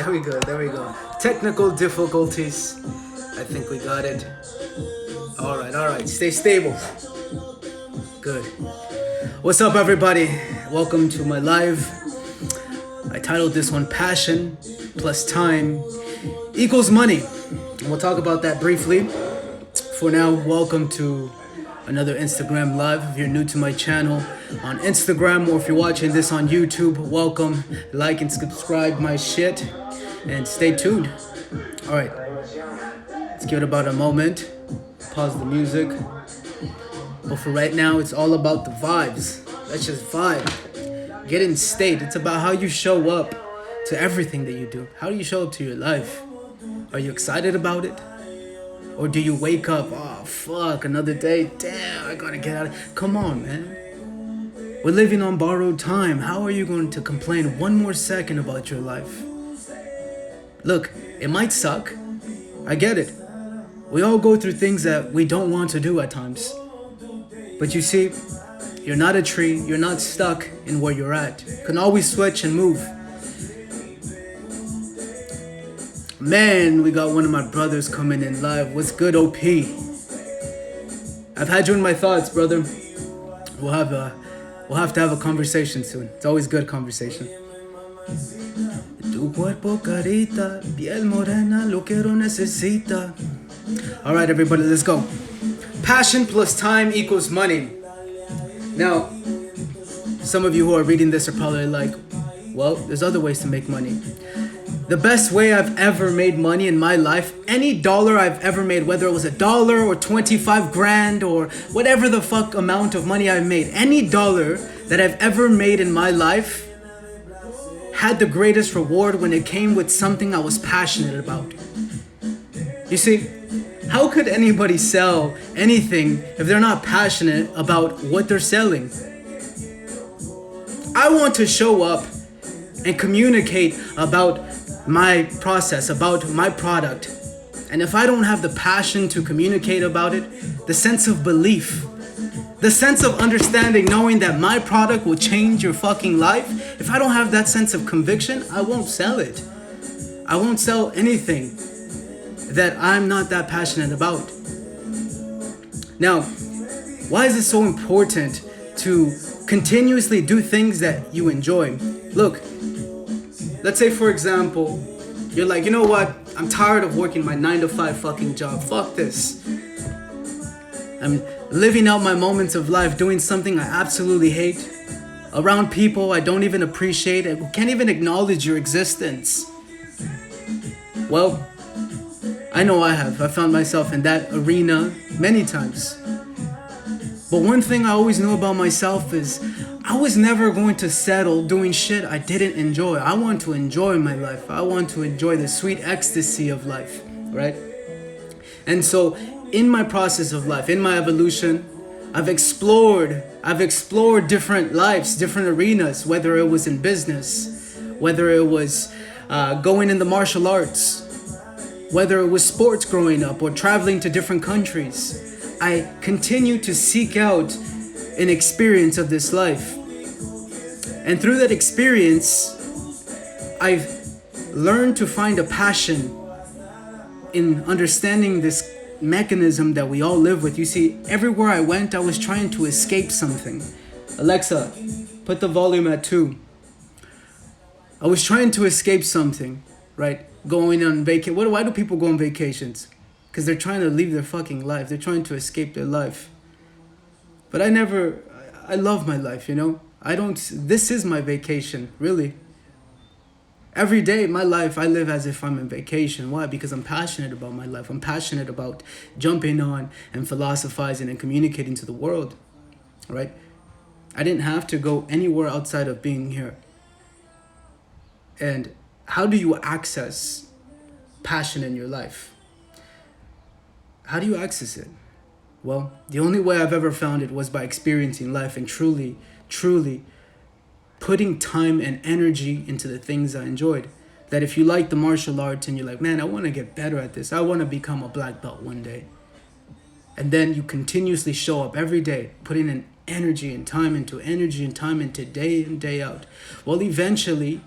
There we go. There we go. Technical difficulties. I think we got it. All right. All right. Stay stable. Good. What's up, everybody? Welcome to my live. I titled this one "Passion plus Time equals Money." And we'll talk about that briefly. For now, welcome to another Instagram live. If you're new to my channel on Instagram, or if you're watching this on YouTube, welcome. Like and subscribe my shit and stay tuned. All right, let's give it about a moment. Pause the music. But for right now, it's all about the vibes. Let's just vibe. Get in state. It's about how you show up to everything that you do. How do you show up to your life? Are you excited about it? Or do you wake up, oh fuck, another day, damn, I gotta get out of... Come on, man. We're living on borrowed time. How are you going to complain one more second about your life? Look, it might suck. I get it. We all go through things that we don't want to do at times. But you see, you're not a tree. You're not stuck in where you're at. You can always switch and move. Man, we got one of my brothers coming in live. What's good, OP? I've had you in my thoughts, brother. We'll have to have a conversation soon. It's always good conversation. Tu cuerpo carita, piel morena, lo que necesita. All right, everybody, let's go. Passion plus time equals money. Now, some of you who are reading this are probably like, well, there's other ways to make money. The best way I've ever made money in my life, any dollar I've ever made, whether it was $1 or 25 grand or whatever the fuck amount of money I've made, any dollar that I've ever made in my life had the greatest reward when it came with something I was passionate about. You see, how could anybody sell anything if they're not passionate about what they're selling? I want to show up and communicate about my process, about my product. And if I don't have the passion to communicate about it, the sense of belief, the sense of understanding, knowing that my product will change your fucking life, if I don't have that sense of conviction, I won't sell it. I won't sell anything that I'm not that passionate about. Now, why is it so important to continuously do things that you enjoy? Look, let's say, for example, you're like, you know what? I'm tired of working my 9-to-5 fucking job. Fuck this. I'm living out my moments of life doing something I absolutely hate, around people I don't even appreciate and can't even acknowledge your existence. Well, I know I have. I found myself in that arena many times. But one thing I always knew about myself is I was never going to settle doing shit I didn't enjoy. I want to enjoy my life. I want to enjoy the sweet ecstasy of life, right? And so in my process of life, in my evolution, I've explored different lives, different arenas, whether it was in business, whether it was going in the martial arts, whether it was sports growing up or traveling to different countries. I continue to seek out an experience of this life. And through that experience, I've learned to find a passion in understanding this mechanism that we all live with. You see, everywhere I went, I was trying to escape something. Alexa, put the volume at 2. I was trying to escape something, right? Going on vacation. Why do people go on vacations? Because they're trying to leave their fucking life. They're trying to escape their life. But I love my life, you know? This is my vacation, really. Every day, my life, I live as if I'm on vacation. Why? Because I'm passionate about my life. I'm passionate about jumping on and philosophizing and communicating to the world, right? I didn't have to go anywhere outside of being here. And how do you access passion in your life? How do you access it? Well, the only way I've ever found it was by experiencing life and truly putting time and energy into the things I enjoyed. That if you like the martial arts and you're like, man, I want to get better at this. I want to become a black belt one day. And then you continuously show up every day, putting in energy and time into day in, day out. Well, eventually,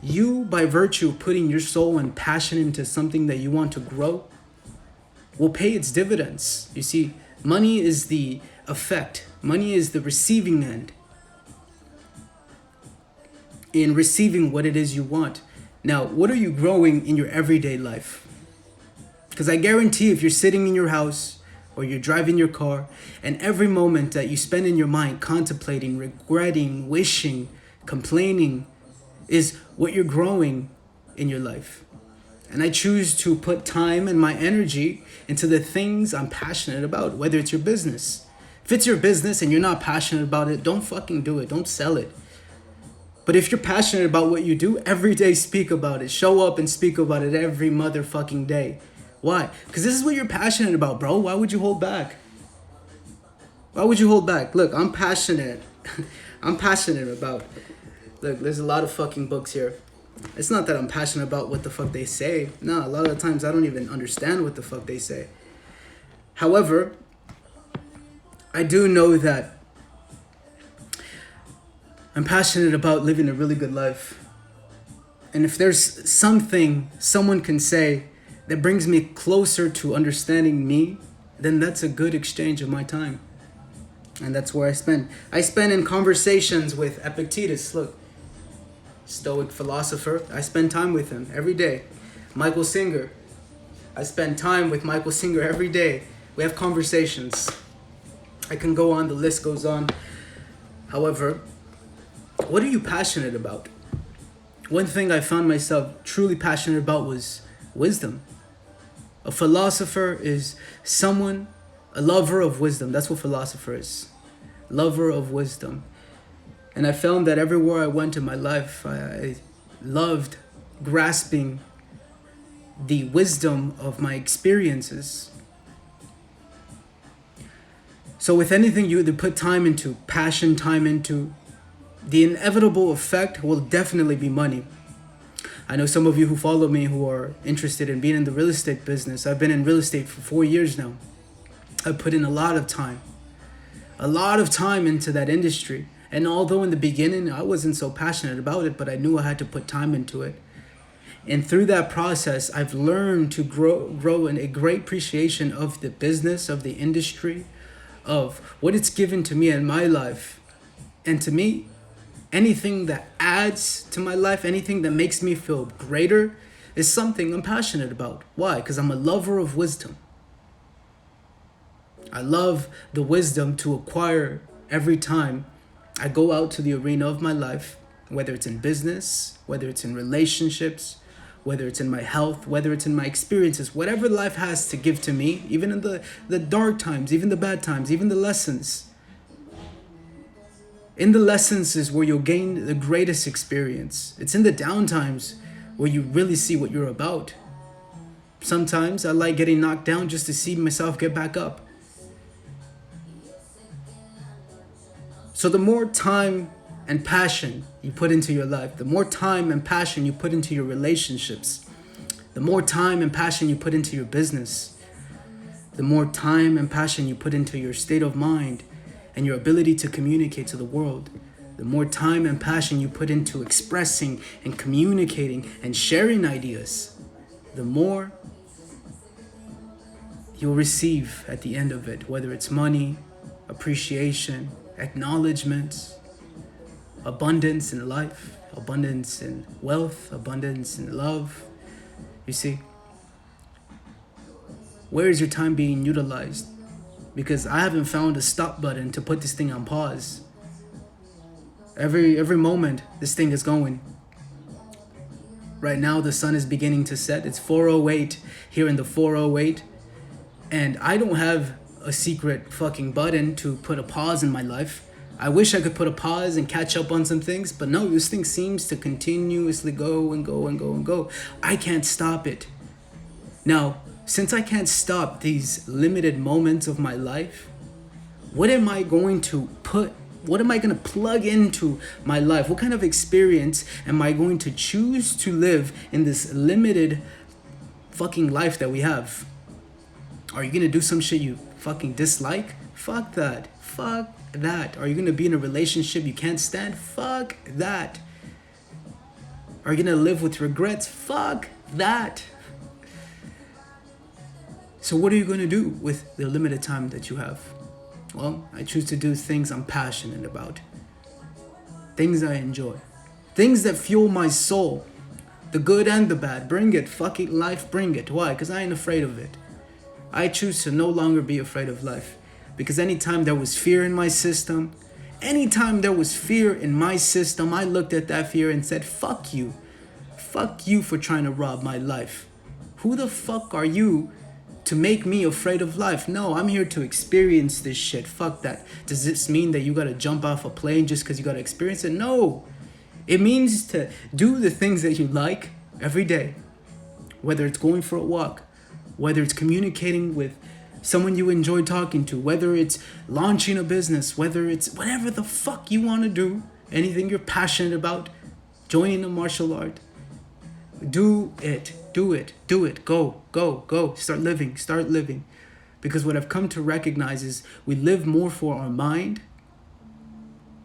you, by virtue of putting your soul and passion into something that you want to grow, will pay its dividends. You see, money is the effect, money is the receiving end in receiving what it is you want. Now, what are you growing in your everyday life? Because I guarantee if you're sitting in your house or you're driving your car, and every moment that you spend in your mind contemplating, regretting, wishing, complaining is what you're growing in your life. And I choose to put time and my energy into the things I'm passionate about, whether it's your business. If it's your business and you're not passionate about it, don't fucking do it. Don't sell it. But if you're passionate about what you do, every day speak about it. Show up and speak about it every motherfucking day. Why? Because this is what you're passionate about, bro. Why would you hold back? Why would you hold back? Look, I'm passionate. I'm passionate about... Look, there's a lot of fucking books here. It's not that I'm passionate about what the fuck they say. No, a lot of the times I don't even understand what the fuck they say. However, I do know that I'm passionate about living a really good life. And if there's something someone can say that brings me closer to understanding me, then that's a good exchange of my time. And that's where I spend. I spend in conversations with Epictetus. Look, Stoic philosopher. I spend time with him every day. Michael Singer. I spend time with Michael Singer every day. We have conversations. I can go on, the list goes on. However, what are you passionate about? One thing I found myself truly passionate about was wisdom. A philosopher is someone, a lover of wisdom. That's what philosopher is. Lover of wisdom. And I found that everywhere I went in my life, I loved grasping the wisdom of my experiences. So with anything you either put time into, passion, time into, the inevitable effect will definitely be money. I know some of you who follow me who are interested in being in the real estate business. I've been in real estate for 4 years now. I've put in a lot of time into that industry. And although in the beginning I wasn't so passionate about it, but I knew I had to put time into it. And through that process, I've learned to grow in a great appreciation of the business, of the industry, of what it's given to me in my life. And to me, anything that adds to my life, anything that makes me feel greater is something I'm passionate about. Why? Because I'm a lover of wisdom. I love the wisdom to acquire every time I go out to the arena of my life, whether it's in business, whether it's in relationships, whether it's in my health, whether it's in my experiences, whatever life has to give to me, even in the dark times, even the bad times, even the lessons. In the lessons is where you'll gain the greatest experience. It's in the down times where you really see what you're about. Sometimes I like getting knocked down just to see myself get back up. So the more time and passion you put into your life, the more time and passion you put into your relationships, the more time and passion you put into your business, the more time and passion you put into your state of mind and your ability to communicate to the world, the more time and passion you put into expressing and communicating and sharing ideas, the more you'll receive at the end of it, whether it's money, appreciation, acknowledgement, abundance in life, abundance in wealth, abundance in love. You see, where is your time being utilized? Because I haven't found a stop button to put this thing on pause. Every moment this thing is going. Right now the sun is beginning to set. It's 4:08 here in the 4:08, and I don't have a secret fucking button to put a pause in my life. I wish I could put a pause and catch up on some things, but no, this thing seems to continuously go and go and go and go. I can't stop it. Now, since I can't stop these limited moments of my life, what am I going to plug into my life? What kind of experience am I going to choose to live in this limited fucking life that we have? Are you gonna do some shit you fucking dislike? Fuck that. Fuck that. Are you gonna be in a relationship you can't stand? Fuck that. Are you gonna live with regrets? Fuck that. So what are you gonna do with the limited time that you have? Well, I choose to do things I'm passionate about. Things I enjoy. Things that fuel my soul. The good and the bad. Bring it. Fucking life, bring it. Why? Because I ain't afraid of it. I choose to no longer be afraid of life. Because anytime there was fear in my system, I looked at that fear and said, fuck you. Fuck you for trying to rob my life. Who the fuck are you to make me afraid of life? No, I'm here to experience this shit. Fuck that. Does this mean that you gotta jump off a plane just because you gotta experience it? No. It means to do the things that you like every day. Whether it's going for a walk, whether it's communicating with someone you enjoy talking to, whether it's launching a business, whether it's whatever the fuck you want to do, anything you're passionate about, joining a martial art, do it. Go. Start living. Because what I've come to recognize is we live more for our mind.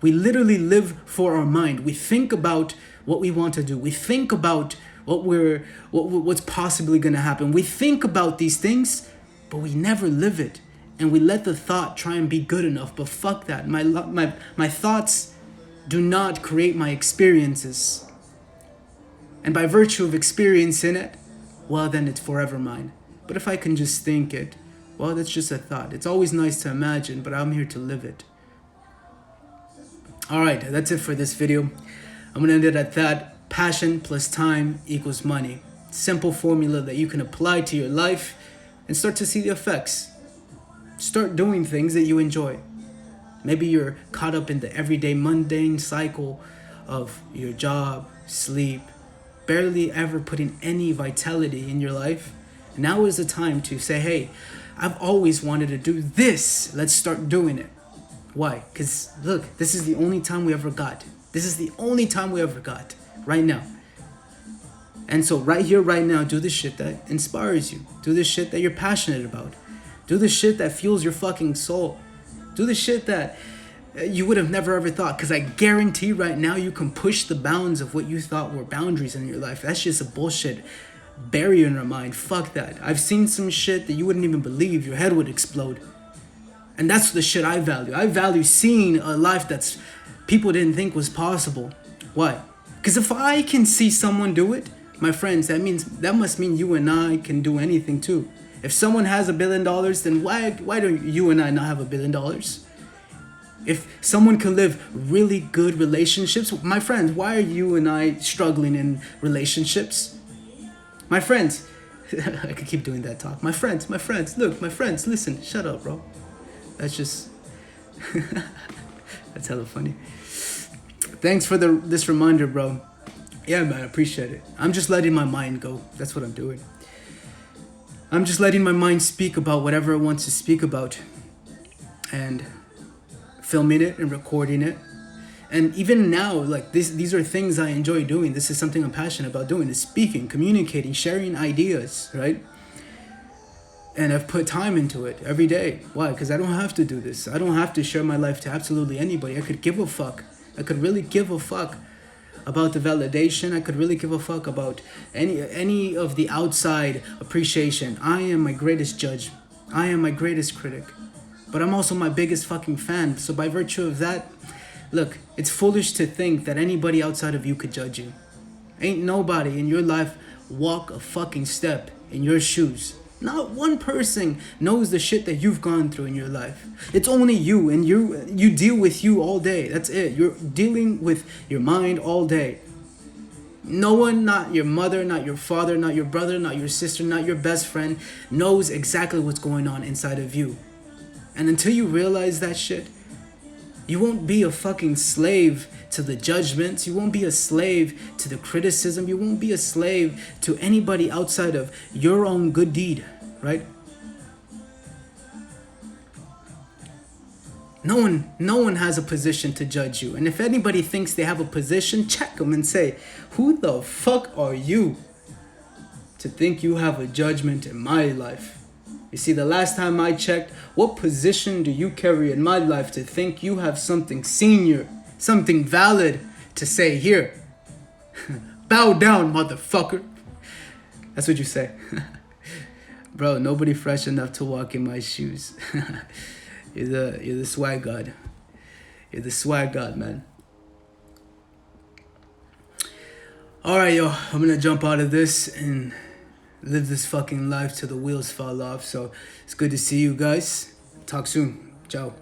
We literally live for our mind. We think about what we want to do. We think about what's possibly going to happen. We think about these things, but we never live it. And we let the thought try and be good enough. But fuck that. My thoughts do not create my experiences. And by virtue of experiencing it, well, then it's forever mine. But if I can just think it, well, that's just a thought. It's always nice to imagine, but I'm here to live it. All right, that's it for this video. I'm going to end it at that. Passion plus time equals money. Simple formula that you can apply to your life and start to see the effects. Start doing things that you enjoy. Maybe you're caught up in the everyday mundane cycle of your job, sleep, barely ever putting any vitality in your life. Now is the time to say, hey, I've always wanted to do this. Let's start doing it. Why? Because look, this is the only time we ever got. Right now. And so right here, right now, do the shit that inspires you. Do the shit that you're passionate about. Do the shit that fuels your fucking soul. Do the shit that you would have never ever thought. Because I guarantee right now you can push the bounds of what you thought were boundaries in your life. That's just a bullshit barrier in your mind. Fuck that. I've seen some shit that you wouldn't even believe. Your head would explode. And that's the shit I value. I value seeing a life that's people didn't think was possible. Why? Because if I can see someone do it, my friends, that must mean you and I can do anything too. If someone has $1 billion, then why don't you and I not have $1 billion? If someone can live really good relationships, my friends, why are you and I struggling in relationships? My friends, I could keep doing that talk. My friends, look, my friends, listen, shut up, bro. That's just, that's hella funny. Thanks for this reminder, bro. Yeah, man, I appreciate it. I'm just letting my mind go. That's what I'm doing. I'm just letting my mind speak about whatever it wants to speak about. And filming it and recording it. And even now, like these are things I enjoy doing. This is something I'm passionate about doing, is speaking, communicating, sharing ideas, right? And I've put time into it every day. Why? Because I don't have to do this. I don't have to share my life to absolutely anybody. I could give a fuck. I could really give a fuck about the validation. I could really give a fuck about any of the outside appreciation. I am my greatest judge. I am my greatest critic. But I'm also my biggest fucking fan. So by virtue of that, look, it's foolish to think that anybody outside of you could judge you. Ain't nobody in your life walk a fucking step in your shoes. Not one person knows the shit that you've gone through in your life. It's only you, and you deal with you all day. That's it. You're dealing with your mind all day. No one, not your mother, not your father, not your brother, not your sister, not your best friend, knows exactly what's going on inside of you. And until you realize that shit, you won't be a fucking slave to the judgments. You won't be a slave to the criticism. You won't be a slave to anybody outside of your own good deed, right? No one has a position to judge you. And if anybody thinks they have a position, check them and say, who the fuck are you to think you have a judgment in my life? You see, the last time I checked, what position do you carry in my life to think you have something senior, something valid to say here? Bow down, motherfucker. That's what you say. Bro, nobody fresh enough to walk in my shoes. You're the swag god. You're the swag god, man. Alright, yo, I'm gonna jump out of this and live this fucking life till the wheels fall off. So it's good to see you guys. Talk soon. Ciao.